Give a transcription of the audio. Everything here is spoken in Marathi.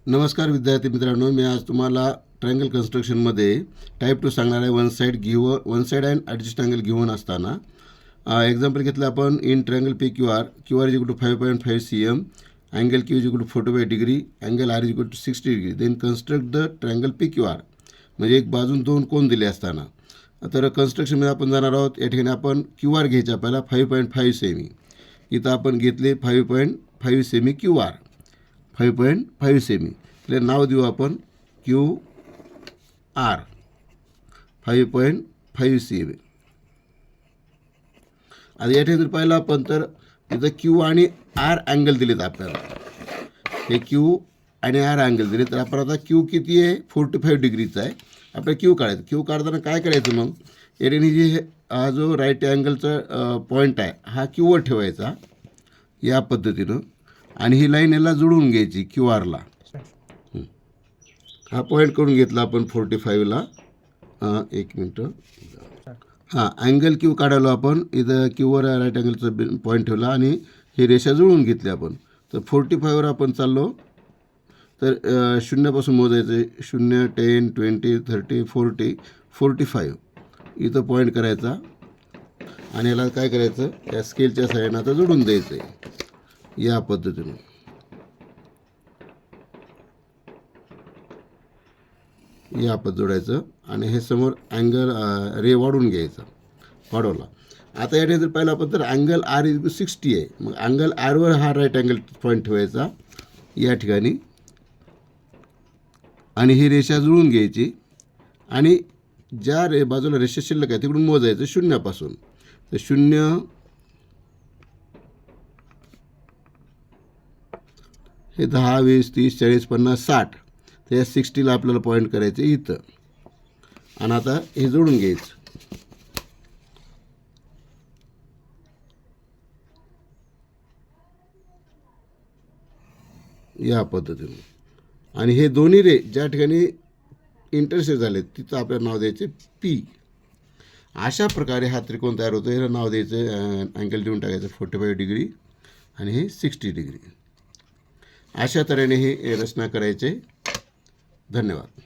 नमस्कार विद्यार्थी मित्रांनो, मी आज तुम्हाला ट्रायंगल कन्स्ट्रक्शनमध्ये टाईप 2 सांगणार आहे. One side and adjacent angle given असताना एक्झाम्पल घेतलं आपण. In triangle P Q R is equal to 5.5 cm, angle Q is equal to 45 degree, angle R is equal to 60 degree. Then construct the triangle P Q R. म्हणजे एक बाजून दोन कोन दिले असताना तर कन्स्ट्रक्शनमध्ये आपण जाणार आहोत. या ठिकाणी आपण क्यू आर घ्यायचा पहिला 5.5 सेमी. इथं आपण घेतले 5.5 सेमी क्यू आर, 5.5 सेमी. त्याला नाव देऊ आपण क्यू आर 5.5 सेमी. आता या ठिकाणी पाहिलं आपण तर इथं क्यू आणि आर अँगल दिलेत आपल्याला. हे क्यू आणि आर अँगल दिले. तर आपण आता क्यू किती आहे, 45 डिग्रीचा आहे. आपल्याला क्यू काढायचं. क्यू काढताना काय करायचं मग, या ठिकाणी जे हा जो राईट अँगलचा पॉईंट आहे हा क्यूवर ठेवायचा या पद्धतीनं, आणि ही लाईन याला जोडून घ्यायची क्यू आरला. हा पॉईंट करून घेतला आपण 45ला. एक मिनटं. हां, अँगल क्यू काढायला आपण इथं क्यूवर राईट अँगलचा पॉईंट ठेवला आणि ही रेषा जुळवून घेतली आपण. तर 45वर आपण चाललो. तर शून्यापासून मोजायचं. 0, 10, 20, 30, 40, 45 इथं पॉईंट करायचा आणि याला काय करायचं, या स्केलच्या साह्यानं आता जोडून द्यायचं आहे या पद्धतीनं. या पद्धत जोडायचं आणि हे समोर अँगल रे वाढून घ्यायचा. वाढवला. आता या ठिकाणी पाहिलं आपण तर अँगल आर इज 60 आहे. मग अँगल आरवर हा राईट अँगल पॉईंट ठेवायचा या ठिकाणी आणि ही रेषा जुळून घ्यायची आणि ज्या बाजूला रेषा शिल्लक आहे तिकडून मोजायचं शून्यापासून. तर 0, हे 10, 20, 30, 40, 50, 60. तर या 60ला आपल्याला पॉईंट करायचं इथं आणि आता हे जोडून घ्यायचं या पद्धतीने. आणि हे दोन्ही रे ज्या ठिकाणी इंटरसेक्ट झाले तिथं आपल्याला नाव द्यायचे पी. अशा प्रकारे हा त्रिकोण तयार होतो. याला नाव द्यायचं, अँगल देऊन टाकायचं 45 डिग्री आणि हे 60 डिग्री. अशा तऱ्हेने हे रचना करायचे. धन्यवाद.